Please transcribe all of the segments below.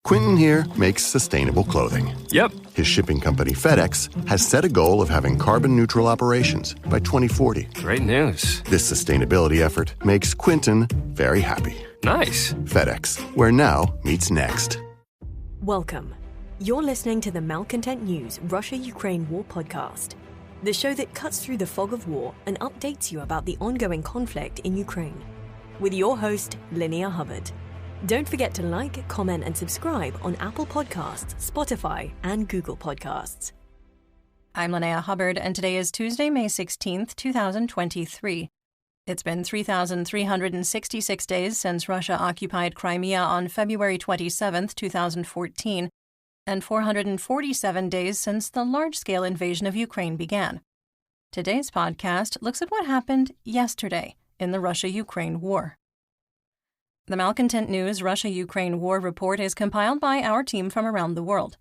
Quentin here makes sustainable clothing. Yep. His shipping company, FedEx, has set a goal of having carbon-neutral operations by 2040. Great news. This sustainability effort makes Quentin very happy. Nice. FedEx, where now meets next. Welcome. You're listening to the Malcontent News Russia-Ukraine War podcast, the show that cuts through the fog of war and updates you about the ongoing conflict in Ukraine. With your host, Linnea Hubbard. Don't forget to like, comment, and subscribe on Apple Podcasts, Spotify, and Google Podcasts. I'm Linnea Hubbard, and today is Tuesday, May 16th, 2023. It's been 3,366 days since Russia occupied Crimea on February 27th, 2014, and 447 days since the large-scale invasion of Ukraine began. Today's podcast looks at what happened yesterday in the Russia-Ukraine war. The Malcontent News Russia-Ukraine War Report is compiled by our team from around the world.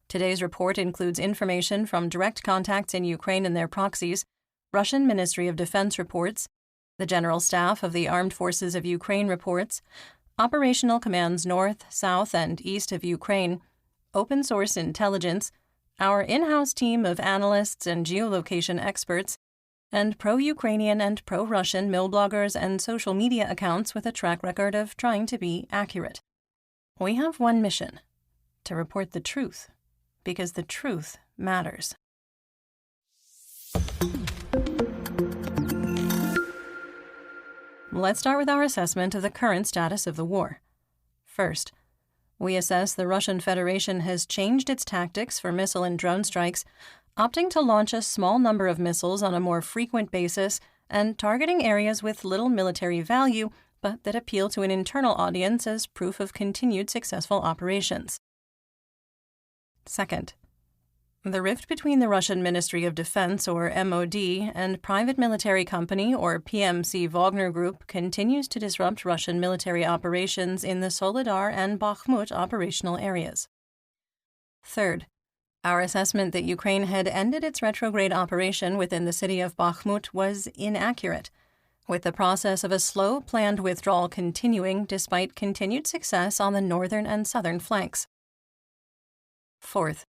Today's report includes information from direct contacts in Ukraine and their proxies, Russian Ministry of Defense reports, the General Staff of the Armed Forces of Ukraine reports, operational commands north, south, and east of Ukraine, open source intelligence, our in-house team of analysts and geolocation experts, and pro-Ukrainian and pro-Russian mill bloggers and social media accounts with a track record of trying to be accurate. We have one mission: to report the truth, because the truth matters. Let's start with our assessment of the current status of the war. First, we assess the Russian Federation has changed its tactics for missile and drone strikes, opting to launch a small number of missiles on a more frequent basis and targeting areas with little military value, but that appeal to an internal audience as proof of continued successful operations. Second, the rift between the Russian Ministry of Defense, or MOD, and private military company, or PMC Wagner Group, continues to disrupt Russian military operations in the Soledar and Bakhmut operational areas. Third, our assessment that Ukraine had ended its retrograde operation within the city of Bakhmut was inaccurate, with the process of a slow, planned withdrawal continuing despite continued success on the northern and southern flanks. Fourth,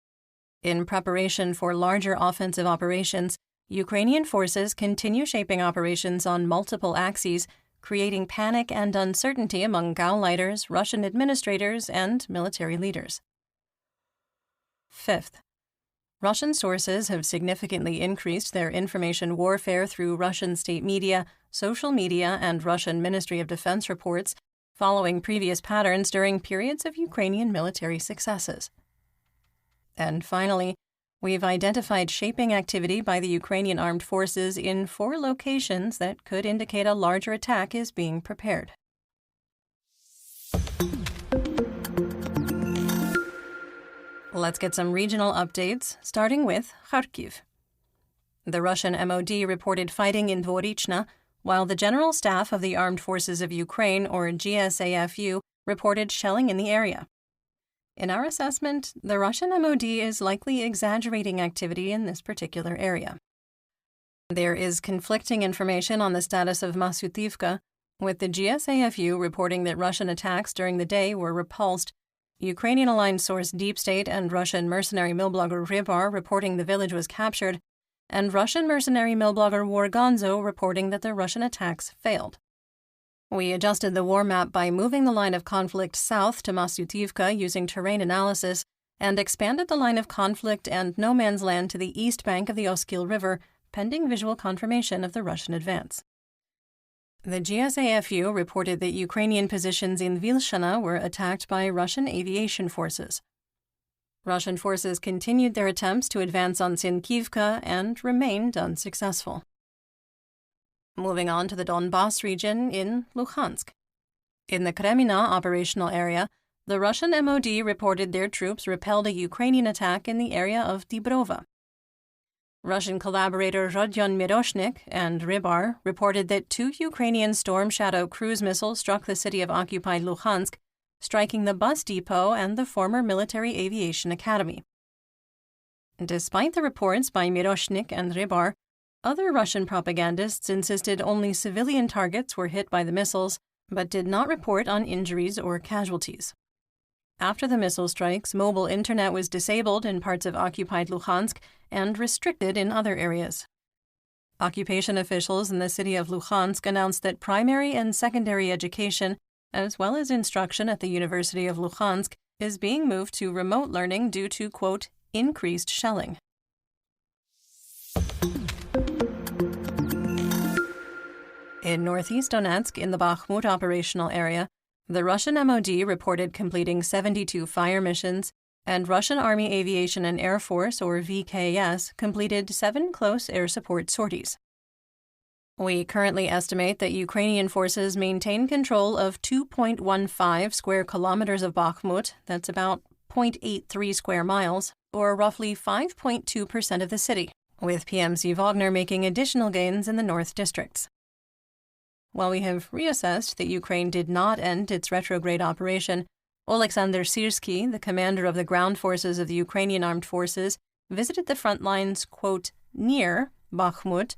in preparation for larger offensive operations, Ukrainian forces continue shaping operations on multiple axes, creating panic and uncertainty among Gauleiters, Russian administrators, and military leaders. Fifth, Russian sources have significantly increased their information warfare through Russian state media, social media, and Russian Ministry of Defense reports, following previous patterns during periods of Ukrainian military successes. And finally, we've identified shaping activity by the Ukrainian armed forces in 4 locations that could indicate a larger attack is being prepared. Let's get some regional updates, starting with Kharkiv. The Russian MOD reported fighting in Dvorichna, while the General Staff of the Armed Forces of Ukraine, or GSAFU, reported shelling in the area. In our assessment, the Russian MOD is likely exaggerating activity in this particular area. There is conflicting information on the status of Masyutivka, with the GSAFU reporting that Russian attacks during the day were repulsed, Ukrainian-aligned source Deep State and Russian mercenary mill blogger Rybar reporting the village was captured, and Russian mercenary mill blogger Wargonzo reporting that the Russian attacks failed. We adjusted the war map by moving the line of conflict south to Masyutivka using terrain analysis and expanded the line of conflict and no man's land to the east bank of the Oskil River, pending visual confirmation of the Russian advance. The GSAFU reported that Ukrainian positions in Vilshana were attacked by Russian aviation forces. Russian forces continued their attempts to advance on Sinkivka and remained unsuccessful. Moving on to the Donbas region in Luhansk. In the Kremina operational area, the Russian MOD reported their troops repelled a Ukrainian attack in the area of Dibrova. Russian collaborator Rodion Miroshnik and Rybar reported that 2 Ukrainian Storm Shadow cruise missiles struck the city of occupied Luhansk, striking the bus depot and the former military aviation academy. Despite the reports by Miroshnik and Rybar, other Russian propagandists insisted only civilian targets were hit by the missiles, but did not report on injuries or casualties. After the missile strikes, mobile internet was disabled in parts of occupied Luhansk and restricted in other areas. Occupation officials in the city of Luhansk announced that primary and secondary education, as well as instruction at the University of Luhansk, is being moved to remote learning due to, quote, increased shelling. In northeast Donetsk, in the Bakhmut operational area, the Russian MOD reported completing 72 fire missions, and Russian Army Aviation and Air Force, or VKS, completed 7 close air support sorties. We currently estimate that Ukrainian forces maintain control of 2.15 square kilometers of Bakhmut, that's about 0.83 square miles, or roughly 5.2% of the city, with PMC Wagner making additional gains in the north districts. While we have reassessed that Ukraine did not end its retrograde operation, Oleksandr Syrskyi, the commander of the ground forces of the Ukrainian armed forces, visited the front lines, quote, near Bakhmut,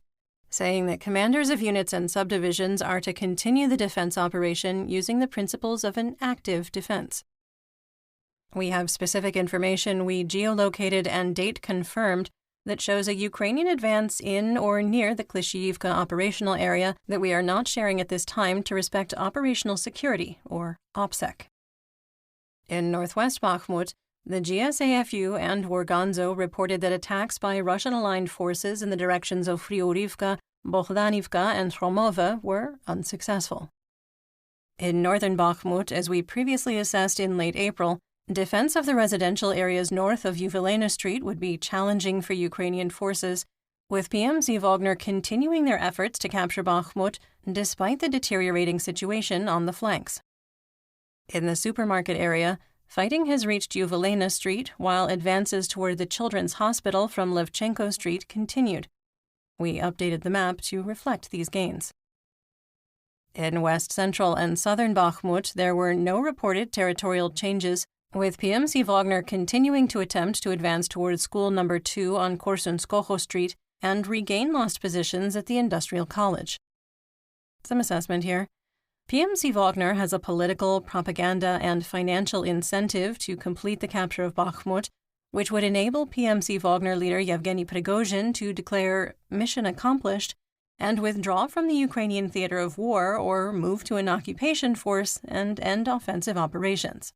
saying that commanders of units and subdivisions are to continue the defense operation using the principles of an active defense. We have specific information we geolocated and date confirmed that shows a Ukrainian advance in or near the Klishchiivka operational area that we are not sharing at this time to respect operational security, or OPSEC. In northwest Bakhmut, the GSAFU and Warganzo reported that attacks by Russian-aligned forces in the directions of Friorivka, Bohdanivka, and Hromova were unsuccessful. In northern Bakhmut, as we previously assessed in late April, defense of the residential areas north of Yuvelena Street would be challenging for Ukrainian forces, with PMC Wagner continuing their efforts to capture Bakhmut despite the deteriorating situation on the flanks. In the supermarket area, fighting has reached Yuvelena Street while advances toward the Children's Hospital from Levchenko Street continued. We updated the map to reflect these gains. In west central and southern Bakhmut, there were no reported territorial changes, with PMC Wagner continuing to attempt to advance towards School No. 2 on Korsunskoho Street and regain lost positions at the Industrial College. Some assessment here. PMC Wagner has a political, propaganda, and financial incentive to complete the capture of Bakhmut, which would enable PMC Wagner leader Yevgeny Prigozhin to declare mission accomplished and withdraw from the Ukrainian theater of war or move to an occupation force and end offensive operations.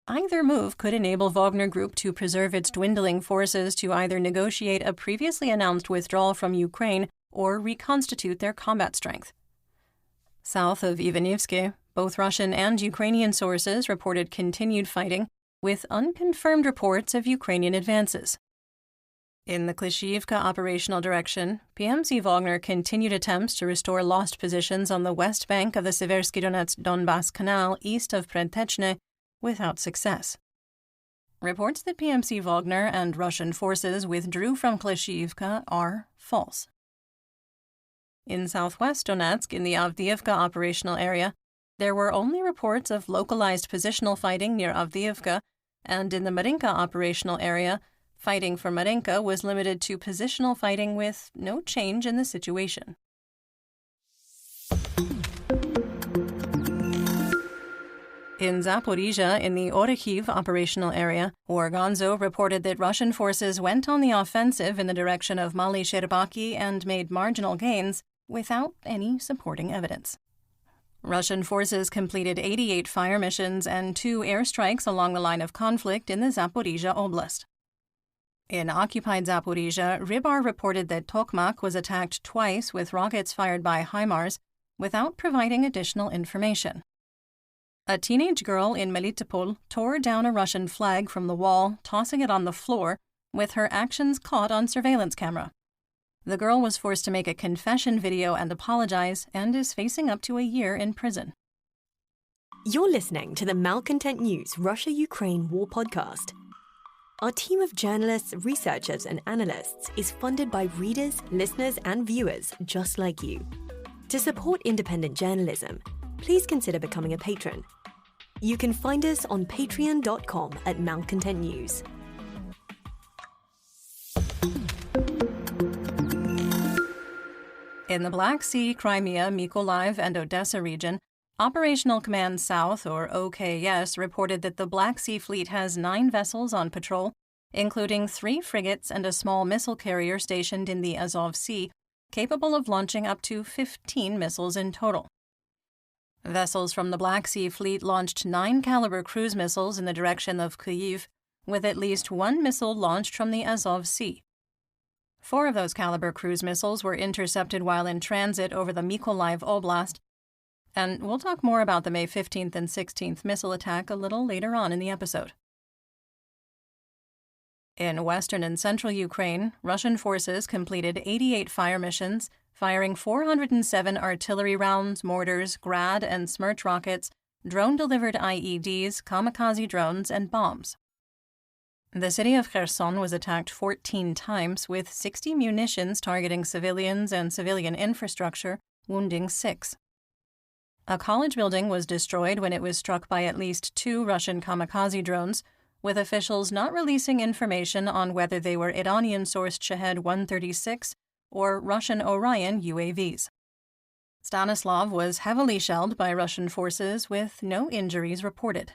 Either move could enable Wagner Group to preserve its dwindling forces to either negotiate a previously announced withdrawal from Ukraine or reconstitute their combat strength. South of Ivanivske, both Russian and Ukrainian sources reported continued fighting, with unconfirmed reports of Ukrainian advances. In the Klishchiivka operational direction, PMC Wagner continued attempts to restore lost positions on the west bank of the Seversky Donets-Donbass Canal east of Predtechne, without success. Reports that PMC Wagner and Russian forces withdrew from Klishchiivka are false. In southwest Donetsk, in the Avdiivka operational area, there were only reports of localized positional fighting near Avdiivka, and in the Marinka operational area, fighting for Marinka was limited to positional fighting with no change in the situation. In Zaporizhia, in the Orekhiv operational area, Warganzo reported that Russian forces went on the offensive in the direction of Mali Sherbaki and made marginal gains without any supporting evidence. Russian forces completed 88 fire missions and 2 airstrikes along the line of conflict in the Zaporizhia Oblast. In occupied Zaporizhia, Rybar reported that Tokmak was attacked twice with rockets fired by HIMARS without providing additional information. A teenage girl in Melitopol tore down a Russian flag from the wall, tossing it on the floor, with her actions caught on surveillance camera. The girl was forced to make a confession video and apologize, and is facing up to a year in prison. You're listening to the Malcontent News Russia-Ukraine War Podcast. Our team of journalists, researchers, and analysts is funded by readers, listeners, and viewers just like you. To support independent journalism, please consider becoming a patron. You can find us on patreon.com/Malcontent News. In the Black Sea, Crimea, Mykolaiv, and Odessa region, Operational Command South, or OKS, reported that the Black Sea Fleet has 9 vessels on patrol, including 3 frigates and a small missile carrier stationed in the Azov Sea, capable of launching up to 15 missiles in total. Vessels from the Black Sea Fleet launched 9 caliber cruise missiles in the direction of Kyiv, with at least 1 missile launched from the Azov Sea. 4 of those caliber cruise missiles were intercepted while in transit over the Mykolaiv Oblast, and we'll talk more about the May 15th and 16th missile attack a little later on in the episode. In western and central Ukraine, Russian forces completed 88 fire missions, firing 407 artillery rounds, mortars, Grad and Smerch rockets, drone-delivered IEDs, kamikaze drones, and bombs. The city of Kherson was attacked 14 times, with 60 munitions targeting civilians and civilian infrastructure, wounding 6. A college building was destroyed when it was struck by at least 2 Russian kamikaze drones, with officials not releasing information on whether they were Iranian-sourced Shahed-136 or Russian Orion UAVs. Stanislav was heavily shelled by Russian forces, with no injuries reported.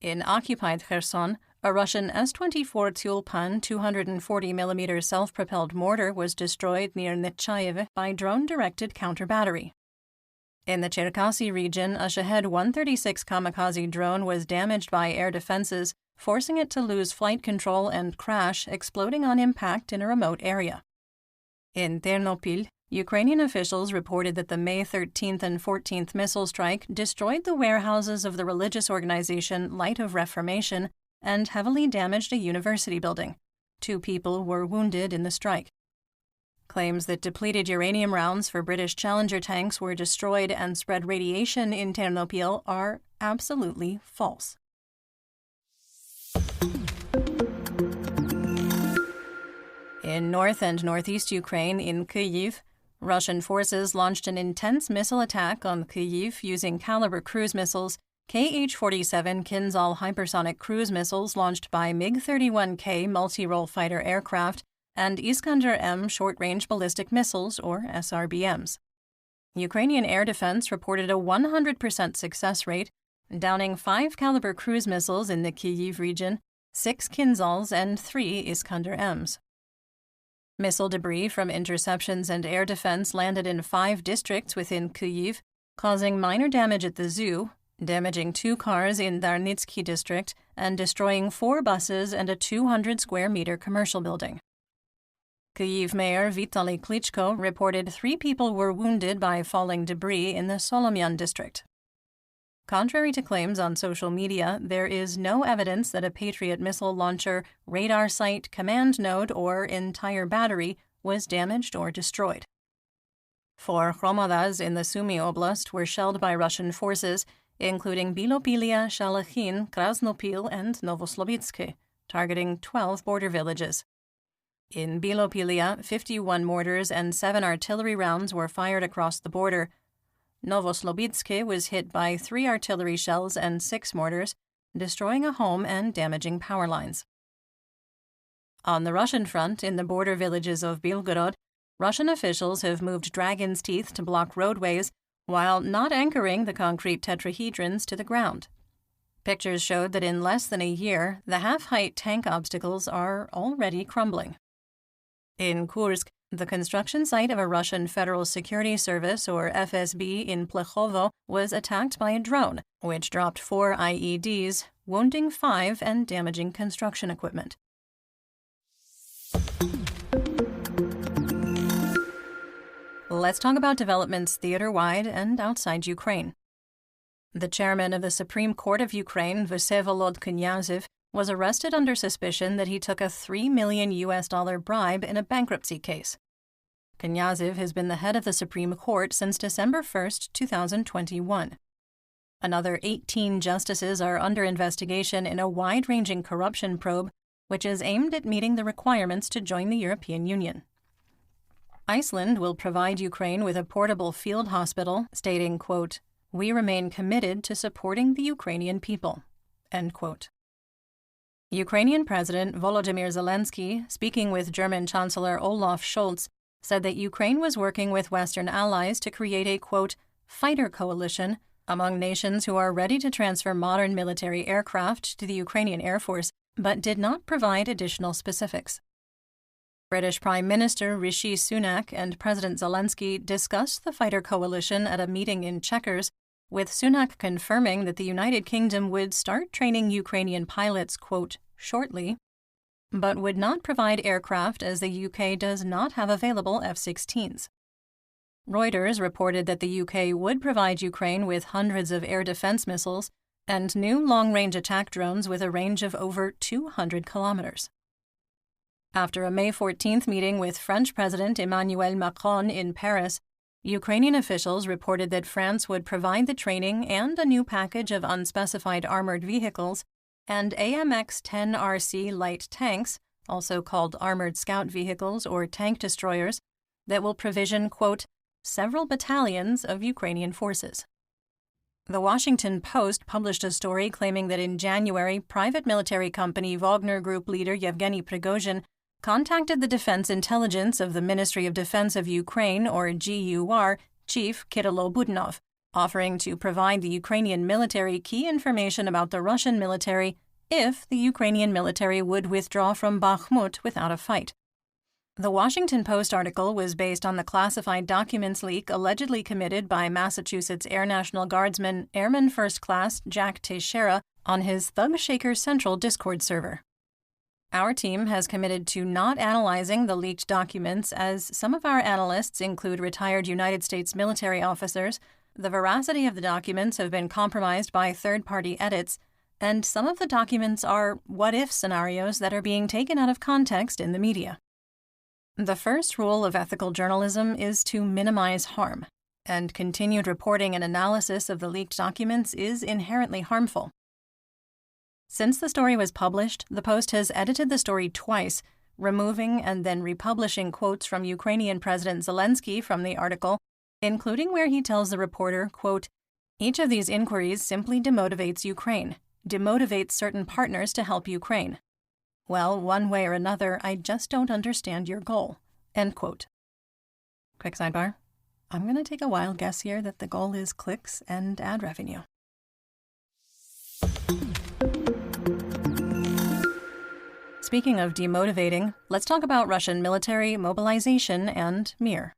In occupied Kherson, a Russian S-24 Tulpan 240mm self-propelled mortar was destroyed near Nechayev by drone-directed counter-battery. In the Cherkasy region, a Shahed-136 kamikaze drone was damaged by air defenses, forcing it to lose flight control and crash, exploding on impact in a remote area. In Ternopil, Ukrainian officials reported that the May 13th and 14th missile strike destroyed the warehouses of the religious organization Light of Reformation and heavily damaged a university building. 2 people were wounded in the strike. Claims that depleted uranium rounds for British Challenger tanks were destroyed and spread radiation in Ternopil are absolutely false. In north and northeast Ukraine, in Kyiv, Russian forces launched an intense missile attack on Kyiv using caliber cruise missiles, Kh-47 Kinzhal hypersonic cruise missiles launched by MiG-31K multi-role fighter aircraft, and Iskander-M short-range ballistic missiles, or SRBMs. Ukrainian Air Defense reported a 100% success rate, downing 5 caliber cruise missiles in the Kyiv region, 6 Kinzhals, and 3 Iskander-Ms. Missile debris from interceptions and air defense landed in 5 districts within Kyiv, causing minor damage at the zoo, damaging 2 cars in Darnitsky district, and destroying 4 buses and a 200-square-meter commercial building. Kyiv Mayor Vitaly Klitschko reported 3 people were wounded by falling debris in the Solomyan district. Contrary to claims on social media, there is no evidence that a Patriot missile launcher, radar site, command node, or entire battery was damaged or destroyed. 4 Hromadas in the Sumy Oblast were shelled by Russian forces, including Bilopilia, Shalakhin, Krasnopil, and Novoslobidsk, targeting 12 border villages. In Bilopilia, 51 mortars and 7 artillery rounds were fired across the border. Novoslobidsk was hit by 3 artillery shells and 6 mortars, destroying a home and damaging power lines. On the Russian front, in the border villages of Belgorod, Russian officials have moved dragon's teeth to block roadways while not anchoring the concrete tetrahedrons to the ground. Pictures showed that in less than a year, the half-height tank obstacles are already crumbling. In Kursk, the construction site of a Russian Federal Security Service, or FSB, in Plekhovo was attacked by a drone, which dropped 4 IEDs, wounding 5 and damaging construction equipment. Let's talk about developments theater-wide and outside Ukraine. The chairman of the Supreme Court of Ukraine, Vsevolod Knyazev, was arrested under suspicion that he took a $3 million bribe in a bankruptcy case. Knyazev has been the head of the Supreme Court since December 1, 2021. Another 18 justices are under investigation in a wide-ranging corruption probe, which is aimed at meeting the requirements to join the European Union. Iceland will provide Ukraine with a portable field hospital, stating, quote, "We remain committed to supporting the Ukrainian people," end quote. Ukrainian President Volodymyr Zelensky, speaking with German Chancellor Olaf Scholz, said that Ukraine was working with Western allies to create a, quote, "fighter coalition," among nations who are ready to transfer modern military aircraft to the Ukrainian Air Force, but did not provide additional specifics. British Prime Minister Rishi Sunak and President Zelensky discussed the fighter coalition at a meeting in Chequers, with Sunak confirming that the United Kingdom would start training Ukrainian pilots, quote, shortly, but would not provide aircraft as the UK does not have available F-16s. Reuters reported that the UK would provide Ukraine with hundreds of air defense missiles and new long-range attack drones with a range of over 200 kilometers. After a May 14th meeting with French President Emmanuel Macron in Paris, Ukrainian officials reported that France would provide the training and a new package of unspecified armored vehicles and AMX-10RC light tanks, also called armored scout vehicles or tank destroyers, that will provision, quote, several battalions of Ukrainian forces. The Washington Post published a story claiming that in January, private military company Wagner Group leader Yevgeny Prigozhin contacted the Defense Intelligence of the Ministry of Defense of Ukraine, or GUR, Chief Kyrylo Budnov, offering to provide the Ukrainian military key information about the Russian military if the Ukrainian military would withdraw from Bakhmut without a fight. The Washington Post article was based on the classified documents leak allegedly committed by Massachusetts Air National Guardsman Airman First Class Jack Teixeira on his Thug Shaker Central Discord server. Our team has committed to not analyzing the leaked documents as some of our analysts include retired United States military officers, the veracity of the documents have been compromised by third-party edits, and some of the documents are what-if scenarios that are being taken out of context in the media. The first rule of ethical journalism is to minimize harm, and continued reporting and analysis of the leaked documents is inherently harmful. Since the story was published, the Post has edited the story twice, removing and then republishing quotes from Ukrainian President Zelensky from the article, including where he tells the reporter, quote, each of these inquiries simply demotivates Ukraine, demotivates certain partners to help Ukraine. Well, one way or another, I just don't understand your goal, end quote. Quick sidebar. I'm going to take a wild guess here that the goal is clicks and ad revenue. Speaking of demotivating, let's talk about Russian military mobilization and Mir.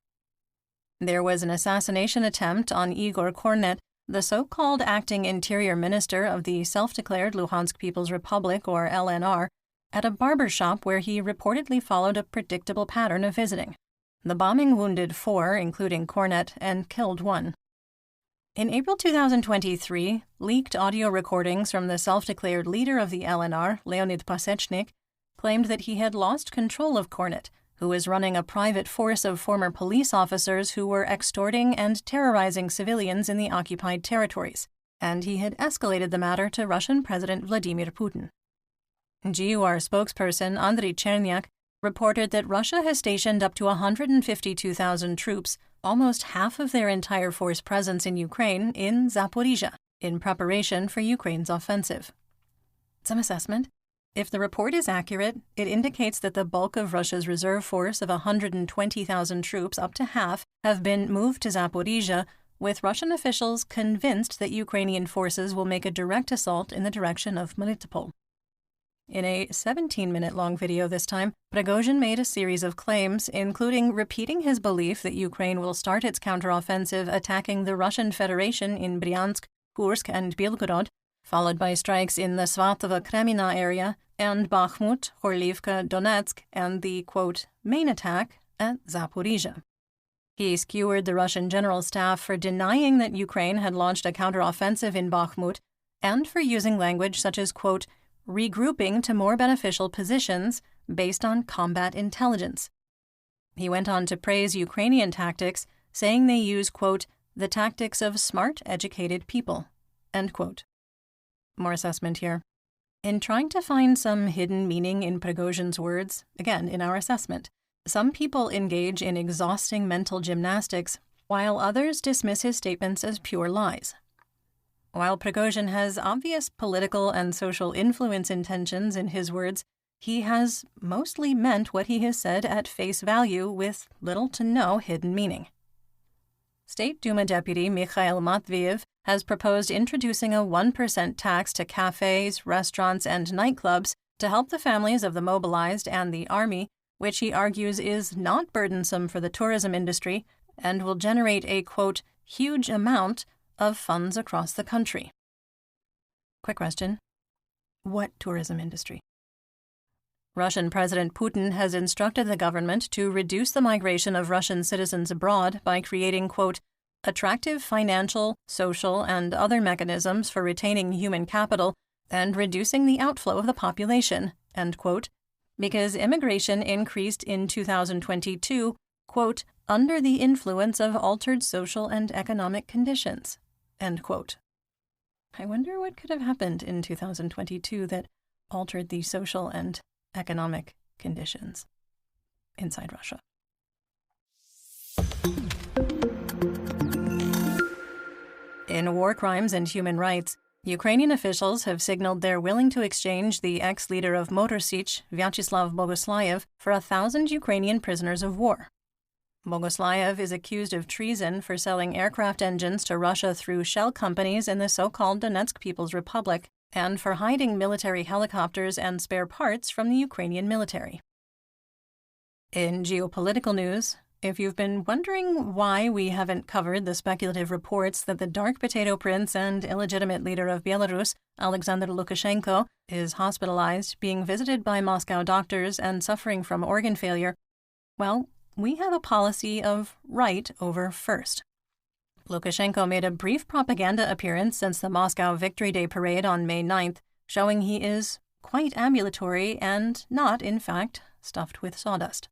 There was an assassination attempt on Igor Kornet, the so-called acting interior minister of the self-declared Luhansk People's Republic, or LNR, at a barber shop where he reportedly followed a predictable pattern of visiting. The bombing wounded 4, including Kornet, and killed 1. In April 2023, leaked audio recordings from the self-declared leader of the LNR, Leonid Pasechnik, claimed that he had lost control of Kornet, who was running a private force of former police officers who were extorting and terrorizing civilians in the occupied territories, and he had escalated the matter to Russian President Vladimir Putin. GUR spokesperson Andriy Chernyak reported that Russia has stationed up to 152,000 troops, almost half of their entire force presence in Ukraine, in Zaporizhzhia, in preparation for Ukraine's offensive. Some assessment. If the report is accurate, it indicates that the bulk of Russia's reserve force of 120,000 troops, up to half, have been moved to Zaporizhzhia, with Russian officials convinced that Ukrainian forces will make a direct assault in the direction of Melitopol. In a 17-minute-long video this time, Prigozhin made a series of claims, including repeating his belief that Ukraine will start its counteroffensive attacking the Russian Federation in Bryansk, Kursk, and Belgorod, followed by strikes in the Svatovo-Kremina area, and Bakhmut, Horlivka, Donetsk, and the, quote, main attack at Zaporizhzhia. He skewered the Russian general staff for denying that Ukraine had launched a counteroffensive in Bakhmut, and for using language such as, quote, regrouping to more beneficial positions based on combat intelligence. He went on to praise Ukrainian tactics, saying they use, quote, the tactics of smart, educated people, end quote. More assessment here. In trying to find some hidden meaning in Prigozhin's words, again, in our assessment, some people engage in exhausting mental gymnastics, while others dismiss his statements as pure lies. While Prigozhin has obvious political and social influence intentions in his words, he has mostly meant what he has said at face value with little to no hidden meaning. State Duma Deputy Mikhail Matveyev has proposed introducing a 1% tax to cafes, restaurants, and nightclubs to help the families of the mobilized and the army, which he argues is not burdensome for the tourism industry and will generate a, quote, huge amount of funds across the country. Quick question. What tourism industry? Russian President Putin has instructed the government to reduce the migration of Russian citizens abroad by creating, quote, attractive financial, social, and other mechanisms for retaining human capital and reducing the outflow of the population, end quote, because immigration increased in 2022, quote, under the influence of altered social and economic conditions, end quote. I wonder what could have happened in 2022 that altered the social and economic conditions inside Russia. In war crimes and human rights, Ukrainian officials have signaled they're willing to exchange the ex-leader of Motor Sich, Vyacheslav Boguslayev, for 1,000 Ukrainian prisoners of war. Boguslayev is accused of treason for selling aircraft engines to Russia through shell companies in the so-called Donetsk People's Republic and for hiding military helicopters and spare parts from the Ukrainian military. In geopolitical news, if you've been wondering why we haven't covered the speculative reports that the dark potato prince and illegitimate leader of Belarus, Alexander Lukashenko, is hospitalized, being visited by Moscow doctors and suffering from organ failure, well, we have a policy of right over first. Lukashenko made a brief propaganda appearance since the Moscow Victory Day parade on May 9th, showing he is quite ambulatory and not, in fact, stuffed with sawdust.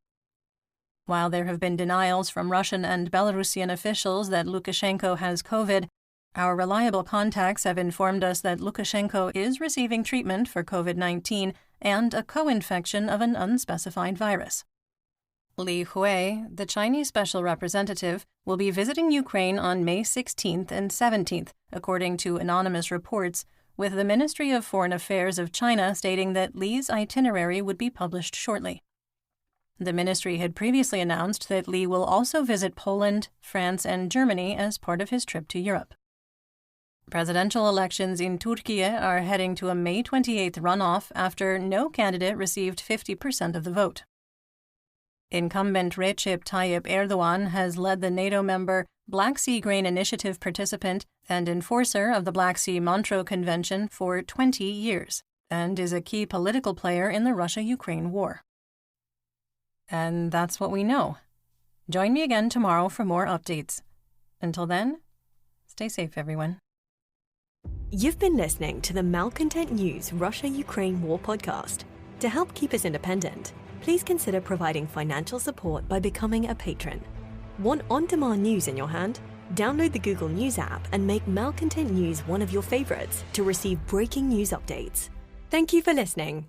While there have been denials from Russian and Belarusian officials that Lukashenko has COVID, our reliable contacts have informed us that Lukashenko is receiving treatment for COVID-19 and a co-infection of an unspecified virus. Li Hui, the Chinese special representative, will be visiting Ukraine on May 16th and 17th, according to anonymous reports, with the Ministry of Foreign Affairs of China stating that Li's itinerary would be published shortly. The ministry had previously announced that Li will also visit Poland, France, and Germany as part of his trip to Europe. Presidential elections in Turkey are heading to a May 28th runoff after no candidate received 50% of the vote. Incumbent Recep Tayyip Erdogan has led the NATO member Black Sea Grain Initiative participant and enforcer of the Black Sea Montreux Convention for 20 years and is a key political player in the Russia-Ukraine war. And that's what we know. Join me again tomorrow for more updates. Until then, stay safe, everyone. You've been listening to the Malcontent News Russia-Ukraine War podcast. To help keep us independent, please consider providing financial support by becoming a patron. Want on-demand news in your hand? Download the Google News app and make Malcontent News one of your favorites to receive breaking news updates. Thank you for listening.